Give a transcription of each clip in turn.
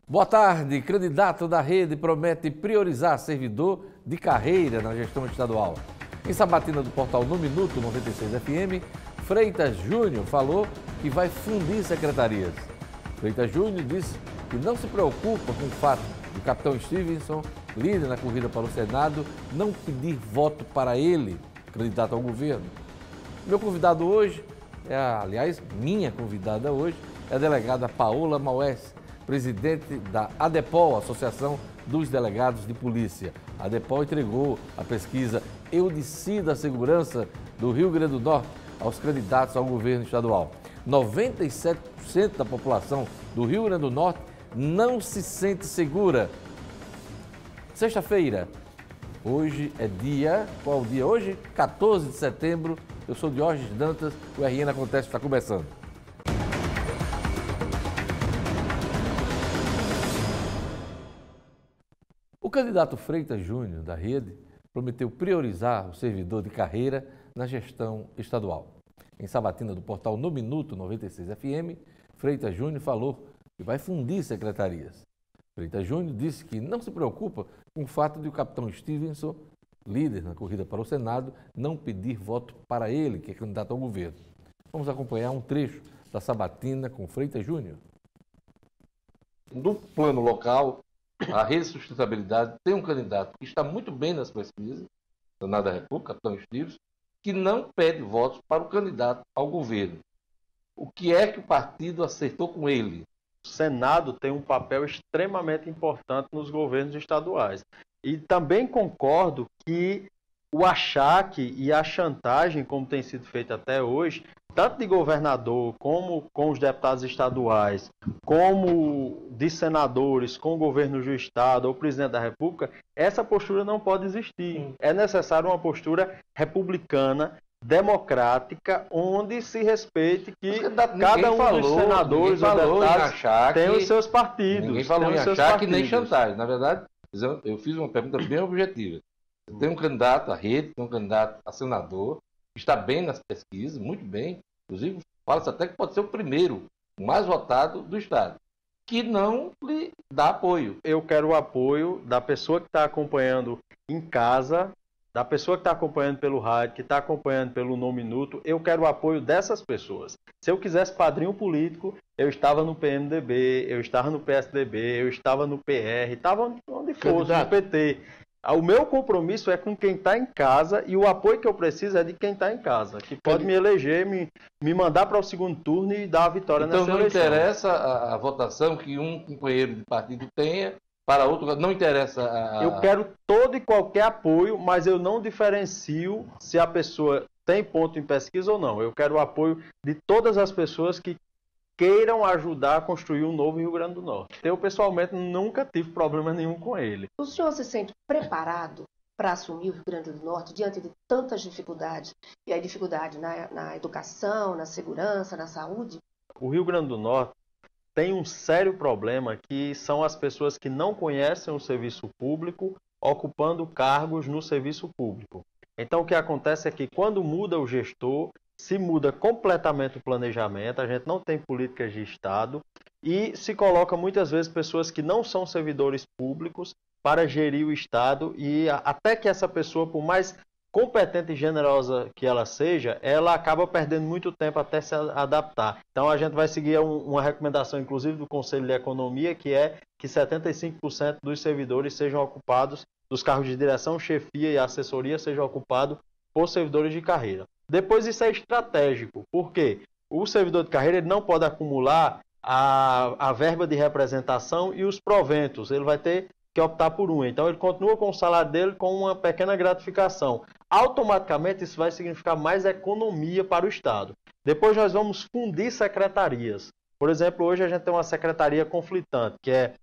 Boa tarde. Candidato da Rede promete priorizar servidor de carreira na gestão estadual. Em sabatina do portal No Minuto 96 FM, Freitas Júnior falou que vai fundir secretarias. Freitas Júnior disse que não se preocupa com o fato do capitão Stevenson, líder na corrida para o Senado, não pedir voto para ele, candidato ao governo. Meu convidado hoje, minha convidada hoje, é a delegada Paola Maués, presidente da ADEPOL, Associação dos Delegados de Polícia. A ADEPOL entregou a pesquisa Eudicida Segurança do Rio Grande do Norte aos candidatos ao governo estadual. 97% da população do Rio Grande do Norte não se sente segura. Sexta-feira, hoje é dia... Qual o dia hoje? 14 de setembro. Eu sou Diógenes Dantas, o RN Acontece está começando. O candidato Freitas Júnior, da Rede, prometeu priorizar o servidor de carreira na gestão estadual. Em sabatina do portal No Minuto 96 FM, Freitas Júnior falou que vai fundir secretarias. Freitas Júnior disse que não se preocupa com o fato de o capitão Stevenson, líder na corrida para o Senado, não pedir voto para ele, que é candidato ao governo. Vamos acompanhar um trecho da sabatina com Freitas Júnior. No plano local, a Rede Sustentabilidade tem um candidato que está muito bem nas pesquisas, Senado da República, capitão Stevenson, que não pede votos para o candidato ao governo. O que é que o partido acertou com ele? O Senado tem um papel extremamente importante nos governos estaduais. E também concordo que o achaque e a chantagem, como tem sido feito até hoje, tanto de governador, como com os deputados estaduais, como de senadores, com o governo do estado ou presidente da República, essa postura não pode existir. É necessário uma postura republicana, democrática, onde se respeite que cada um dos senadores ou deputados tem os seus partidos. Ninguém falou em achaque nem chantagem. Na verdade, eu fiz uma pergunta bem objetiva. Tem um candidato à Rede, tem um candidato a senador, que está bem nas pesquisas, muito bem. Inclusive, fala-se até que pode ser o primeiro, o mais votado do estado, que não lhe dá apoio. Eu quero o apoio da pessoa que está acompanhando em casa, da pessoa que está acompanhando pelo rádio, que está acompanhando pelo No Minuto. Eu quero o apoio dessas pessoas. Se eu quisesse padrinho político, eu estava no PMDB, eu estava no PSDB, eu estava no PR, estava onde fosse, no PT. O meu compromisso é com quem está em casa e o apoio que eu preciso é de quem está em casa, que pode me eleger, me mandar para o segundo turno e dar a vitória nessa eleição. Então não interessa a votação que um companheiro de partido tenha, para outro não interessa Eu quero todo e qualquer apoio, mas eu não diferencio se a pessoa tem ponto em pesquisa ou não. Eu quero o apoio de todas as pessoas que queiram ajudar a construir um novo Rio Grande do Norte. Eu, pessoalmente, nunca tive problema nenhum com ele. O senhor se sente preparado para assumir o Rio Grande do Norte diante de tantas dificuldades? E a dificuldade na educação, na segurança, na saúde? O Rio Grande do Norte tem um sério problema, que são as pessoas que não conhecem o serviço público ocupando cargos no serviço público. Então, o que acontece é que quando muda o gestor, se muda completamente o planejamento, a gente não tem políticas de Estado e se coloca muitas vezes pessoas que não são servidores públicos para gerir o Estado e até que essa pessoa, por mais competente e generosa que ela seja, ela acaba perdendo muito tempo até se adaptar. Então a gente vai seguir uma recomendação, inclusive do Conselho de Economia, que é que 75% dos servidores sejam ocupados, dos cargos de direção, chefia e assessoria sejam ocupados por servidores de carreira. Depois isso é estratégico, porque o servidor de carreira ele não pode acumular a verba de representação e os proventos, ele vai ter que optar por um. Então ele continua com o salário dele com uma pequena gratificação. Automaticamente isso vai significar mais economia para o Estado. Depois nós vamos fundir secretarias. Por exemplo, hoje a gente tem uma secretaria conflitante, que é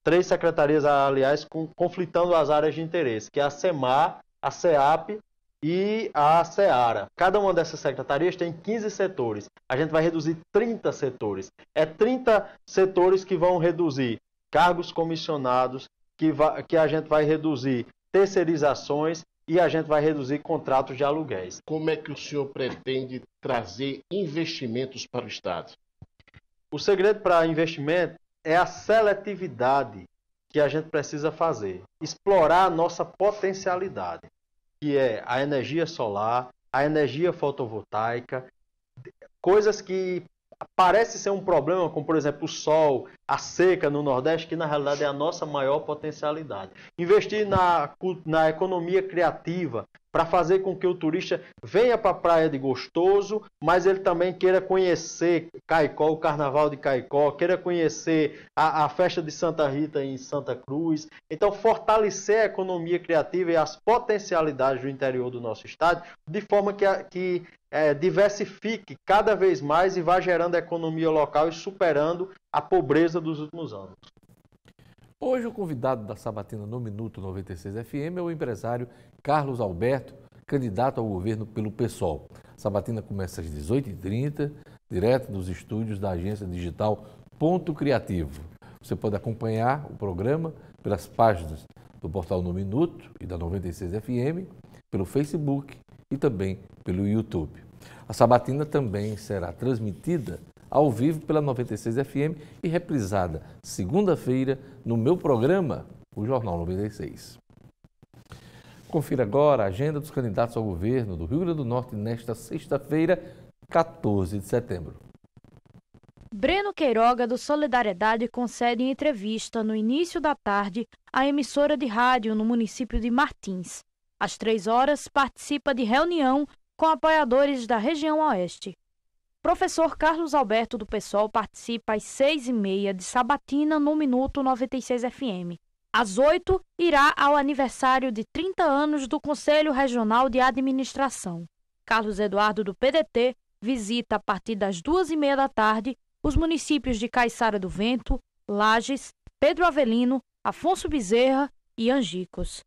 3 secretarias, aliás, conflitando as áreas de interesse, que é a SEMAR, a SEAP e a SEARA. Cada uma dessas secretarias tem 15 setores. A gente vai reduzir 30 setores. É 30 setores que vão reduzir cargos comissionados, que a gente vai reduzir terceirizações e a gente vai reduzir contratos de aluguéis. Como é que o senhor pretende trazer investimentos para o Estado? O segredo para investimento é a seletividade que a gente precisa fazer. Explorar a nossa potencialidade, que é a energia solar, a energia fotovoltaica, coisas que parecem ser um problema, como por exemplo o sol, a seca no Nordeste, que na realidade é a nossa maior potencialidade. Investir na economia criativa, para fazer com que o turista venha para a praia de Gostoso, mas ele também queira conhecer Caicó, o Carnaval de Caicó, queira conhecer a festa de Santa Rita em Santa Cruz. Então, fortalecer a economia criativa e as potencialidades do interior do nosso estado, de forma que diversifique cada vez mais e vá gerando a economia local e superando a pobreza dos últimos anos. Hoje o convidado da Sabatina no Minuto 96 FM é o empresário Carlos Alberto, candidato ao governo pelo PSOL. A Sabatina começa às 18h30, direto dos estúdios da agência digital Ponto Criativo. Você pode acompanhar o programa pelas páginas do portal No Minuto e da 96 FM, pelo Facebook e também pelo YouTube. A Sabatina também será transmitida ao vivo pela 96 FM e reprisada segunda-feira no meu programa, o Jornal 96. Confira agora a agenda dos candidatos ao governo do Rio Grande do Norte nesta sexta-feira, 14 de setembro. Breno Queiroga, do Solidariedade, concede entrevista no início da tarde à emissora de rádio no município de Martins. Às 15h, participa de reunião com apoiadores da região oeste. Professor Carlos Alberto, do PSOL, participa às 6h30 de Sabatina no Minuto 96 FM. Às 8h, irá ao aniversário de 30 anos do Conselho Regional de Administração. Carlos Eduardo, do PDT, visita a partir das 2h30 da tarde os municípios de Caiçara do Vento, Lages, Pedro Avelino, Afonso Bezerra e Angicos.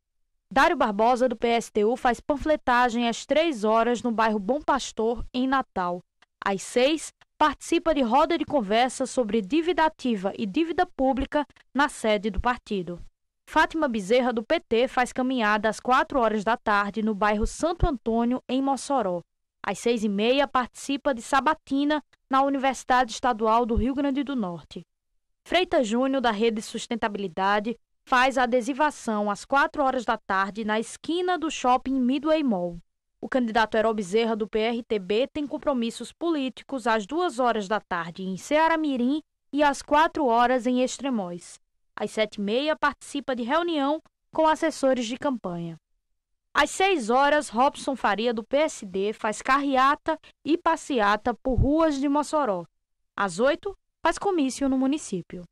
Dário Barbosa, do PSTU, faz panfletagem às 3h no bairro Bom Pastor, em Natal. Às 6h, participa de roda de conversa sobre dívida ativa e dívida pública na sede do partido. Fátima Bezerra, do PT, faz caminhada às 4h da tarde no bairro Santo Antônio, em Mossoró. Às 6h30, participa de sabatina na Universidade Estadual do Rio Grande do Norte. Freitas Júnior, da Rede Sustentabilidade, faz a adesivação às 4h da tarde na esquina do shopping Midway Mall. O candidato Herói Bezerra, do PRTB, tem compromissos políticos às 2h da tarde em Ceará-Mirim e às 4h em Extremóis. Às 7h30, participa de reunião com assessores de campanha. Às 6h, Robson Faria, do PSD, faz carreata e passeata por ruas de Mossoró. Às 8h, faz comício no município.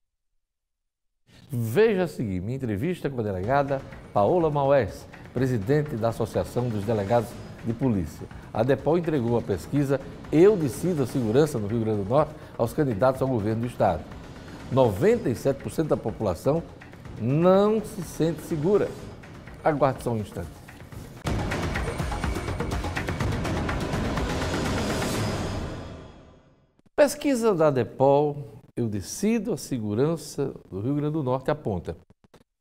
Veja a seguir minha entrevista com a delegada Paola Maués, presidente da Associação dos Delegados de Polícia. A DEPOL entregou a pesquisa Eu Decido a Segurança no Rio Grande do Norte aos candidatos ao governo do estado. 97% da população não se sente segura. Aguarde só um instante. Pesquisa da DEPOL, Eu Decido a Segurança do Rio Grande do Norte, aponta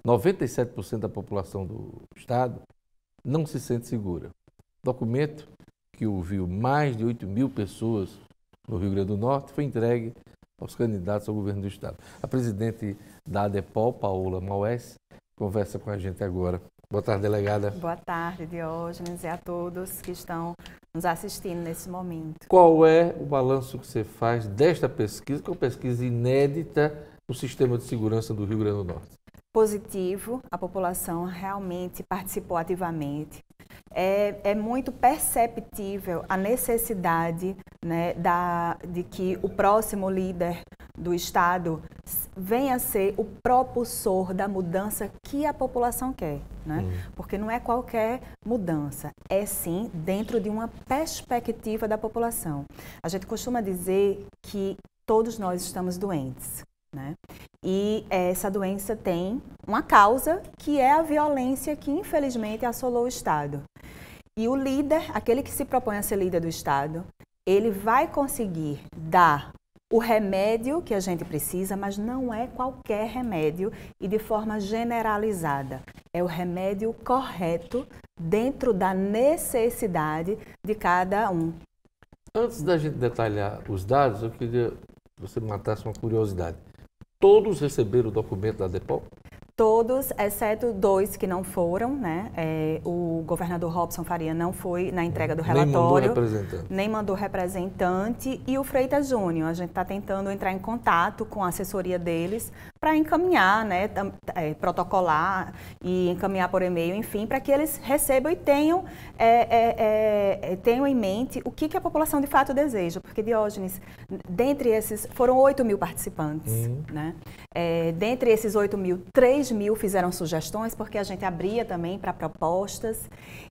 97% da população do estado não se sente segura. Documento que ouviu mais de 8.000 pessoas no Rio Grande do Norte foi entregue aos candidatos ao governo do estado. A presidente da ADEPOL, Paola Maués, conversa com a gente agora. Boa tarde, delegada. Boa tarde, Diógenes, e a todos que estão nos assistindo nesse momento. Qual é o balanço que você faz desta pesquisa, que é uma pesquisa inédita no sistema de segurança do Rio Grande do Norte? Positivo, a população realmente participou ativamente. É muito perceptível a necessidade, né, de que o próximo líder do Estado venha a ser o propulsor da mudança que a população quer, né? Porque não é qualquer mudança, é sim dentro de uma perspectiva da população. A gente costuma dizer que todos nós estamos doentes, né? E essa doença tem uma causa, que é a violência que infelizmente assolou o Estado. E o líder, aquele que se propõe a ser líder do Estado, ele vai conseguir dar o remédio que a gente precisa, mas não é qualquer remédio e de forma generalizada. É o remédio correto dentro da necessidade de cada um. Antes da gente detalhar os dados, eu queria que você matasse uma curiosidade. Todos receberam o documento da DEPOL? Todos, exceto 2 que não foram, né? O governador Robson Faria não foi na entrega do relatório. Nem mandou representante. E o Freitas Júnior, a gente está tentando entrar em contato com a assessoria deles para encaminhar, né? Protocolar e encaminhar por e-mail, enfim, para que eles recebam e tenham em mente o que a população de fato deseja. Porque, Diógenes, dentre esses, foram 8 mil participantes, né? Dentre esses 8 mil, 3 mil fizeram sugestões, porque a gente abria também para propostas.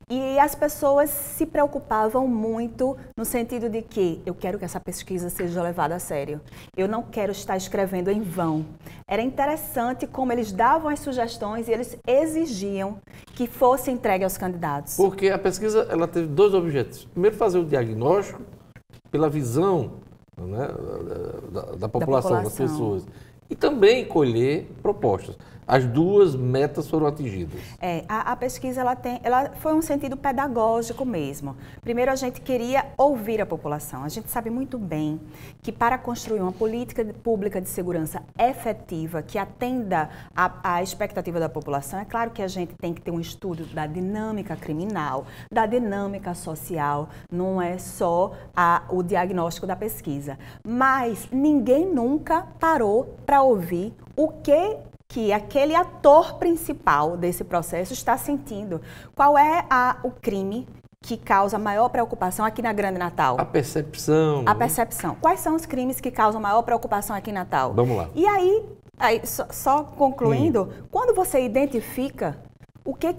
E as pessoas se preocupavam muito no sentido de que eu quero que essa pesquisa seja levada a sério. Eu não quero estar escrevendo em vão. Era interessante como eles davam as sugestões e eles exigiam que fosse entregue aos candidatos. Porque a pesquisa ela teve 2 objetivos. Primeiro, fazer o diagnóstico pela visão, né, da população, das pessoas. E também colher propostas. As 2 metas foram atingidas. A pesquisa ela foi um sentido pedagógico mesmo. Primeiro, a gente queria ouvir a população. A gente sabe muito bem que para construir uma política pública de segurança efetiva, que atenda à expectativa da população, é claro que a gente tem que ter um estudo da dinâmica criminal, da dinâmica social, não é só o diagnóstico da pesquisa. Mas ninguém nunca parou para ouvir o que aquele ator principal desse processo está sentindo. Qual é o crime que causa maior preocupação aqui na Grande Natal? A percepção. A percepção. Quais são os crimes que causam maior preocupação aqui em Natal? Vamos lá. E aí só concluindo, quando você identifica o que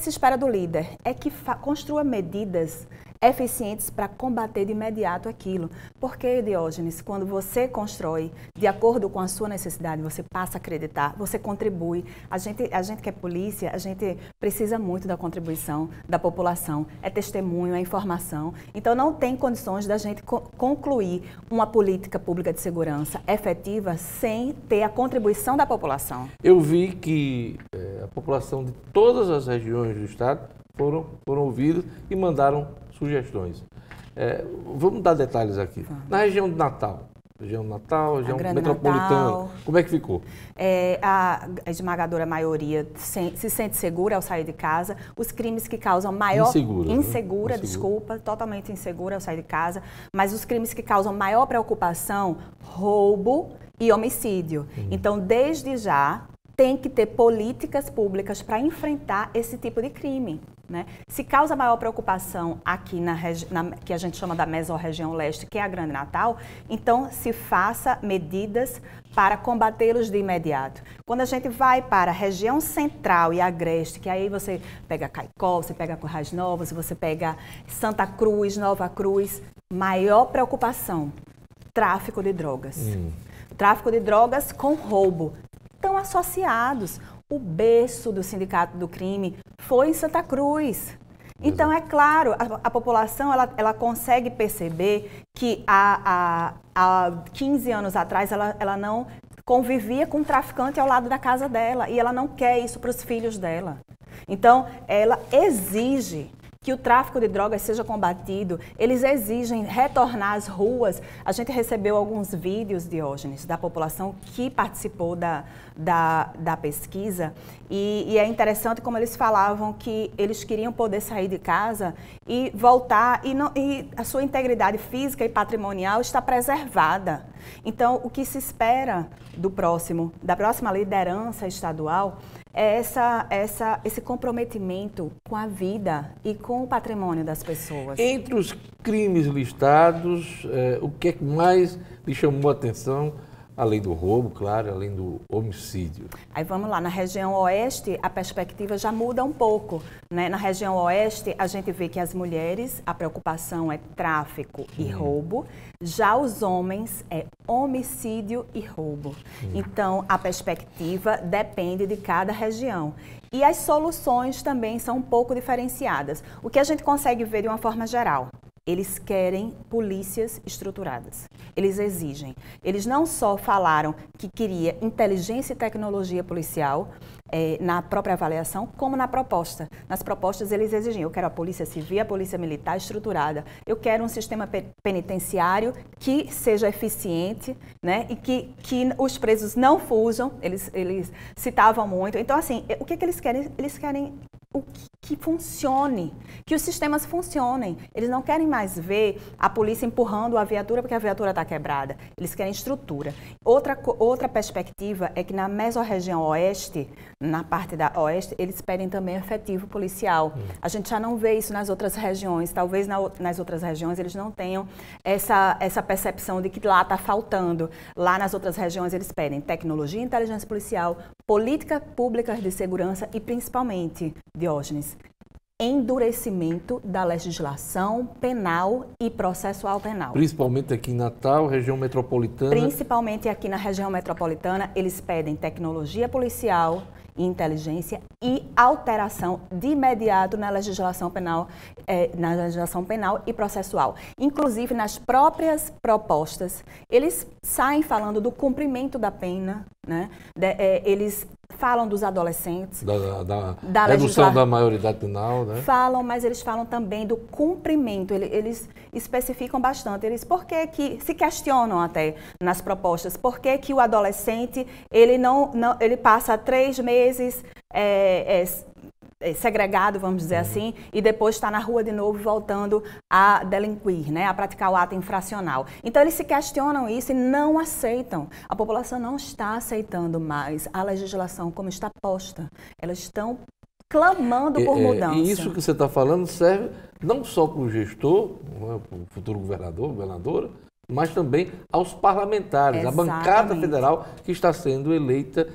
se espera do líder? É que construa medidas eficientes para combater de imediato aquilo. Porque, Diógenes, quando você constrói de acordo com a sua necessidade, você passa a acreditar, você contribui. A gente que é polícia, a gente precisa muito da contribuição da população. É testemunho, é informação. Então, não tem condições da gente concluir uma política pública de segurança efetiva sem ter a contribuição da população. Eu vi que a população de todas as regiões do estado foram ouvidas e mandaram sugestões. Vamos dar detalhes aqui. Na região de Natal, região metropolitana, como é que ficou? A esmagadora maioria se sente segura ao sair de casa. Os crimes que causam maior... Insegura, desculpa, totalmente insegura ao sair de casa. Mas os crimes que causam maior preocupação, roubo e homicídio. Então, desde já, tem que ter políticas públicas para enfrentar esse tipo de crime. Né? Se causa maior preocupação aqui que a gente chama da mesorregião leste, que é a Grande Natal, então se faça medidas para combatê-los de imediato. Quando a gente vai para a região central e agreste, que aí você pega Caicó, você pega Currais Novos, você pega Santa Cruz, Nova Cruz, maior preocupação, tráfico de drogas. Tráfico de drogas com roubo. Estão associados. O berço do Sindicato do Crime foi em Santa Cruz. Então, é claro, a população ela consegue perceber que há 15 anos atrás ela não convivia com um traficante ao lado da casa dela e ela não quer isso para os filhos dela. Então, ela exige que o tráfico de drogas seja combatido, eles exigem retornar às ruas. A gente recebeu alguns vídeos, Diógenes, da população que participou da pesquisa e é interessante como eles falavam que eles queriam poder sair de casa e voltar e a sua integridade física e patrimonial está preservada. Então, o que se espera da próxima liderança estadual é esse comprometimento com a vida e com o patrimônio das pessoas. Entre os crimes listados, o que é que mais lhe chamou a atenção, além do roubo, claro, além do homicídio? Aí vamos lá, na região oeste a perspectiva já muda um pouco, né? Na região oeste a gente vê que as mulheres, a preocupação é tráfico e roubo, já os homens é homicídio e roubo. Então a perspectiva depende de cada região. E as soluções também são um pouco diferenciadas. O que a gente consegue ver de uma forma geral, Eles querem polícias estruturadas. Eles exigem. Eles não só falaram que queria inteligência e tecnologia policial na própria avaliação, como na proposta. Nas propostas eles exigiam, eu quero a polícia civil, a polícia militar estruturada. Eu quero um sistema penitenciário que seja eficiente, né, e que os presos não fujam. Eles citavam muito. Então, assim, o que eles querem? Eles querem que funcione, que os sistemas funcionem. Eles não querem mais ver a polícia empurrando a viatura porque a viatura está quebrada. Eles querem estrutura. Outra perspectiva é que na mesorregião oeste, na parte da oeste, eles pedem também efetivo policial. A gente já não vê isso nas outras regiões. Talvez nas outras regiões eles não tenham essa percepção de que lá está faltando. Lá nas outras regiões eles pedem tecnologia e inteligência policial, políticas públicas de segurança e principalmente, Diógenes, endurecimento da legislação penal e processual penal. Principalmente aqui em Natal, região metropolitana. Principalmente aqui na região metropolitana, eles pedem tecnologia policial e inteligência e alteração de imediato na legislação penal e processual. Inclusive, nas próprias propostas, eles saem falando do cumprimento da pena, né? Eles falam dos adolescentes, da redução da maioridade penal, né? Falam, mas eles falam também do cumprimento. Eles especificam bastante. Eles por que se questionam até nas propostas, por que o adolescente ele passa 3 meses segregado, vamos dizer assim, e depois está na rua de novo voltando a delinquir, né, a praticar o ato infracional. Então eles se questionam isso e não aceitam. A população não está aceitando mais a legislação como está posta. Elas estão clamando por mudança. E isso que você está falando serve não só para o gestor, para o futuro governador, governadora, mas também aos parlamentares, Exatamente. A bancada federal que está sendo eleita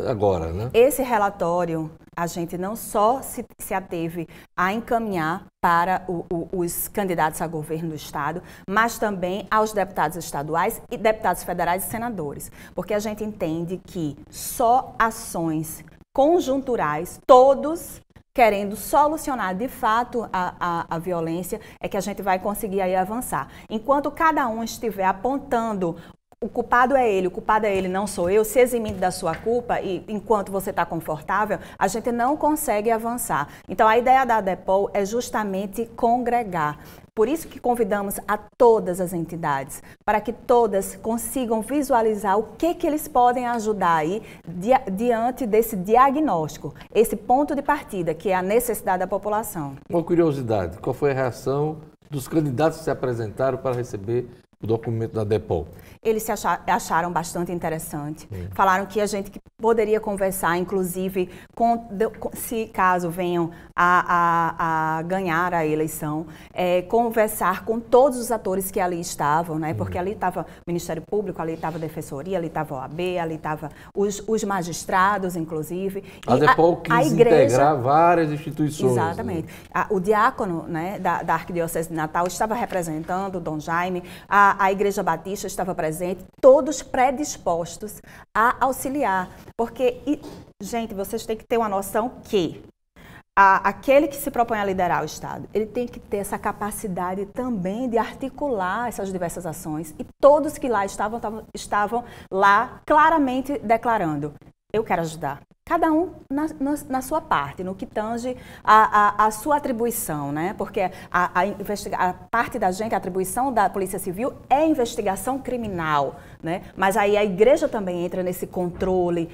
agora, né? Esse relatório, a gente não só se ateve a encaminhar para os candidatos a governo do Estado, mas também aos deputados estaduais e deputados federais e senadores, porque a gente entende que só ações conjunturais, todos querendo solucionar de fato a violência, é que a gente vai conseguir aí avançar. Enquanto cada um estiver apontando o culpado é ele, não sou eu, se eximindo da sua culpa e enquanto você está confortável, a gente não consegue avançar. Então, a ideia da ADEPOL é justamente congregar. Por isso que convidamos a todas as entidades, para que todas consigam visualizar o que eles podem ajudar aí diante desse diagnóstico, esse ponto de partida, que é a necessidade da população. Uma curiosidade, qual foi a reação dos candidatos que se apresentaram para receber o documento da ADEPOL? Eles se acharam bastante interessante. Falaram que a gente poderia conversar, inclusive, se caso venham a ganhar a eleição, conversar com todos os atores que ali estavam, né? Porque ali estava o Ministério Público, ali estava a Defensoria, ali estava a OAB, ali estava os magistrados, inclusive. A ADEPOL quis integrar várias instituições. Exatamente. Né? O diácono, né, da Arquidiocese de Natal estava representando, Dom Jaime, a Igreja Batista estava presente, todos predispostos a auxiliar. Porque, gente, vocês têm que ter uma noção que aquele que se propõe a liderar o Estado, ele tem que ter essa capacidade também de articular essas diversas ações. E todos que lá estavam lá claramente declarando, eu quero ajudar. Cada um na sua parte, no que tange a sua atribuição, né? Porque a parte da gente, a atribuição da Polícia Civil é investigação criminal, né? Mas aí a Igreja também entra nesse controle,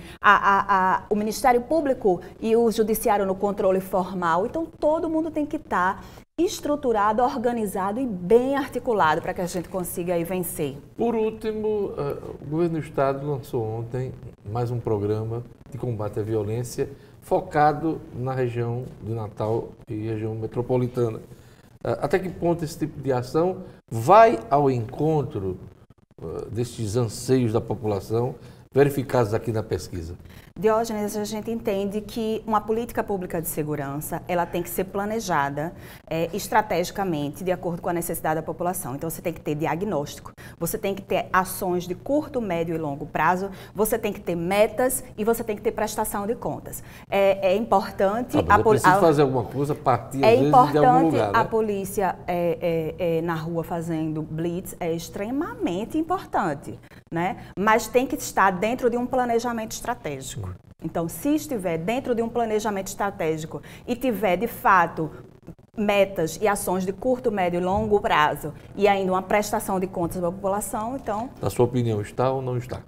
o Ministério Público e o Judiciário no controle formal. Então, todo mundo tem que estar estruturado, organizado e bem articulado para que a gente consiga aí vencer. Por último, o governo do Estado lançou ontem mais um programa de combate à violência focado na região de Natal e região metropolitana. Até que ponto esse tipo de ação vai ao encontro destes anseios da população verificados aqui na pesquisa? Diógenes, a gente entende que uma política pública de segurança, ela tem que ser planejada estrategicamente, de acordo com a necessidade da população. Então, você tem que ter diagnóstico, você tem que ter ações de curto, médio e longo prazo, você tem que ter metas e você tem que ter prestação de contas. É importante... Mas preciso fazer alguma coisa, partir às vezes de algum lugar, né? É importante a polícia na rua fazendo blitz, é extremamente importante, né? Mas tem que estar dentro de um planejamento estratégico. Então, se estiver dentro de um planejamento estratégico e tiver, de fato, metas e ações de curto, médio e longo prazo e ainda uma prestação de contas para a população, então... Na sua opinião, está ou não está?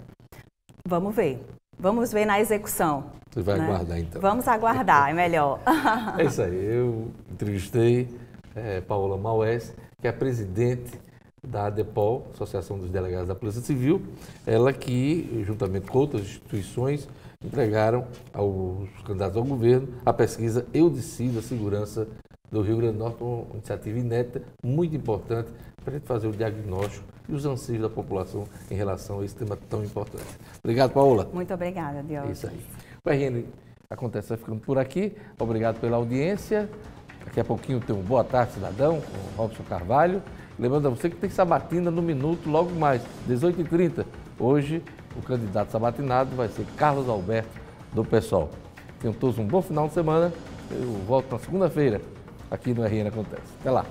Vamos ver. Vamos ver na execução. Você vai aguardar, então. Vamos aguardar, é melhor. É isso aí. Eu entrevistei Paola Maués, que é a presidente da ADEPOL, Associação dos Delegados da Polícia Civil, ela que, juntamente com outras instituições, entregaram aos candidatos ao governo a pesquisa Eu Decido a Segurança do Rio Grande do Norte, uma iniciativa inédita, muito importante, para a gente fazer o diagnóstico e os anseios da população em relação a esse tema tão importante. Obrigado, Paola. Muito obrigada, Diogo. É isso aí. O RN Acontece vai ficando por aqui. Obrigado pela audiência. Daqui a pouquinho tem um Boa Tarde, Cidadão, com o Robson Carvalho. Lembrando a você que tem sabatina no Minuto, logo mais, 18h30. Hoje, o candidato sabatinado vai ser Carlos Alberto, do PSOL. Tenham todos um bom final de semana. Eu volto na segunda-feira, aqui no RN Acontece. Até lá.